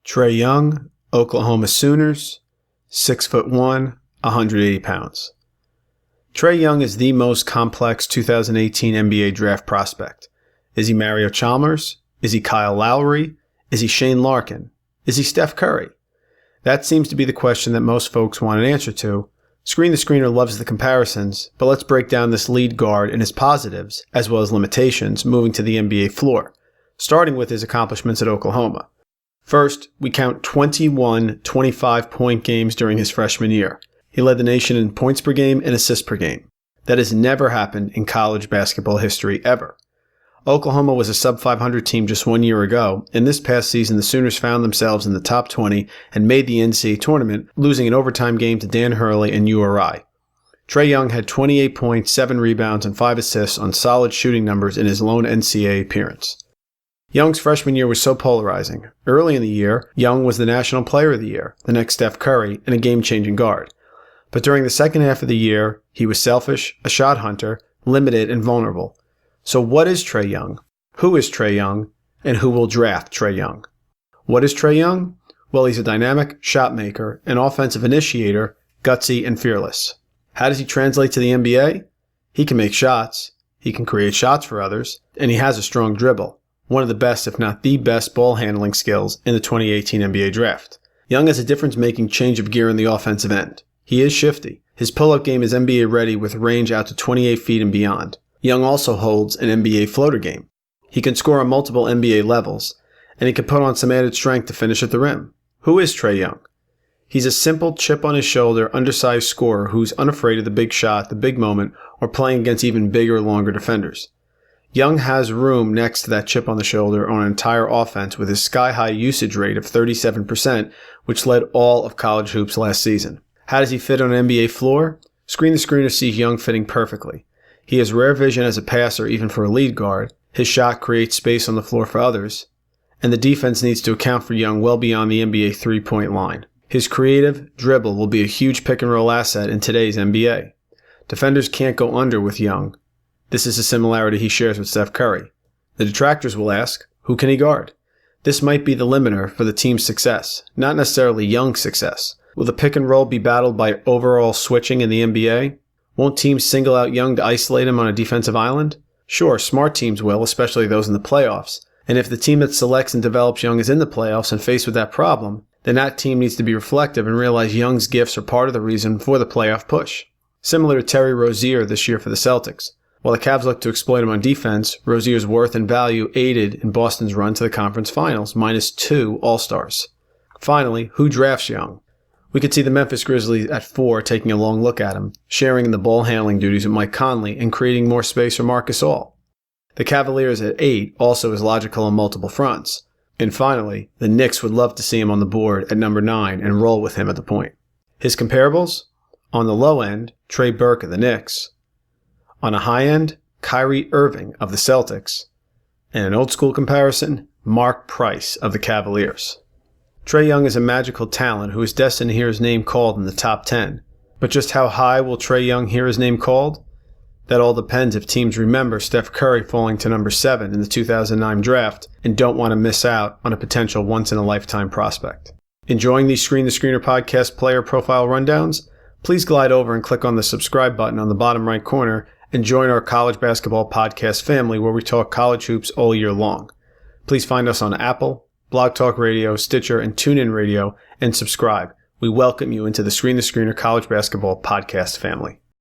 Trae Young, Oklahoma Sooners, 6'1", 180 pounds. Trae Young is the most complex 2018 NBA draft prospect. Is he Mario Chalmers? Is he Kyle Lowry? Is he Shane Larkin? Is he Steph Curry? That seems to be the question that most folks want an answer to. Screen the Screener loves the comparisons, but let's break down this lead guard and his positives, as well as limitations, moving to the NBA floor, starting with his accomplishments at Oklahoma. First, we count 21 25-point games during his freshman year. He led the nation in points per game and assists per game. That has never happened in college basketball history ever. Oklahoma was a sub-500 team just 1 year ago, and this past season the Sooners found themselves in the top 20 and made the NCAA tournament, losing an overtime game to Dan Hurley and URI. Trae Young had 28 points, 7 rebounds, and 5 assists on solid shooting numbers in his lone NCAA appearance. Young's freshman year was so polarizing. Early in the year, Young was the National Player of the Year, the next Steph Curry, and a game-changing guard. But during the second half of the year, he was selfish, a shot hunter, limited, and vulnerable. So what is Trae Young? Who is Trae Young? And who will draft Trae Young? What is Trae Young? Well, he's a dynamic shot maker, an offensive initiator, gutsy, and fearless. How does he translate to the NBA? He can make shots, he can create shots for others, and he has a strong dribble. One of the best, if not the best, ball handling skills in the 2018 NBA draft. Young has a difference-making change of gear in the offensive end. He is shifty. His pull-up game is NBA ready with range out to 28 feet and beyond. Young also holds an NBA floater game. He can score on multiple NBA levels, and he can put on some added strength to finish at the rim. Who is Trae Young? He's a simple chip on his shoulder, undersized scorer who's unafraid of the big shot, the big moment, or playing against even bigger, longer defenders. Young has room next to that chip on the shoulder on an entire offense with his sky-high usage rate of 37%, which led all of college hoops last season. How does he fit on an NBA floor? Screen the Screener sees Young fitting perfectly. He has rare vision as a passer even for a lead guard. His shot creates space on the floor for others. And the defense needs to account for Young well beyond the NBA three-point line. His creative dribble will be a huge pick-and-roll asset in today's NBA. Defenders can't go under with Young. This is a similarity he shares with Steph Curry. The detractors will ask, who can he guard? This might be the limiter for the team's success, not necessarily Young's success. Will the pick and roll be battled by overall switching in the NBA? Won't teams single out Young to isolate him on a defensive island? Sure, smart teams will, especially those in the playoffs. And if the team that selects and develops Young is in the playoffs and faced with that problem, then that team needs to be reflective and realize Young's gifts are part of the reason for the playoff push. Similar to Terry Rozier this year for the Celtics. While the Cavs look to exploit him on defense, Rozier's worth and value aided in Boston's run to the conference finals, -2 All-Stars. Finally, who drafts Young? We could see the Memphis Grizzlies at 4 taking a long look at him, sharing in the ball-handling duties with Mike Conley and creating more space for Marc Gasol. The Cavaliers at 8 also is logical on multiple fronts. And finally, the Knicks would love to see him on the board at number 9 and roll with him at the point. His comparables? On the low end, Trey Burke of the Knicks. On a high end, Kyrie Irving of the Celtics. And an old school comparison, Mark Price of the Cavaliers. Trae Young is a magical talent who is destined to hear his name called in the top 10. But just how high will Trae Young hear his name called? That all depends if teams remember Steph Curry falling to number 7 in the 2009 draft and don't want to miss out on a potential once-in-a-lifetime prospect. Enjoying these Screen the Screener podcast player profile rundowns? Please glide over and click on the subscribe button on the bottom right corner and join our college basketball podcast family where we talk college hoops all year long. Please find us on Apple, Blog Talk Radio, Stitcher, and TuneIn Radio, and subscribe. We welcome you into the Screen the Screener college basketball podcast family.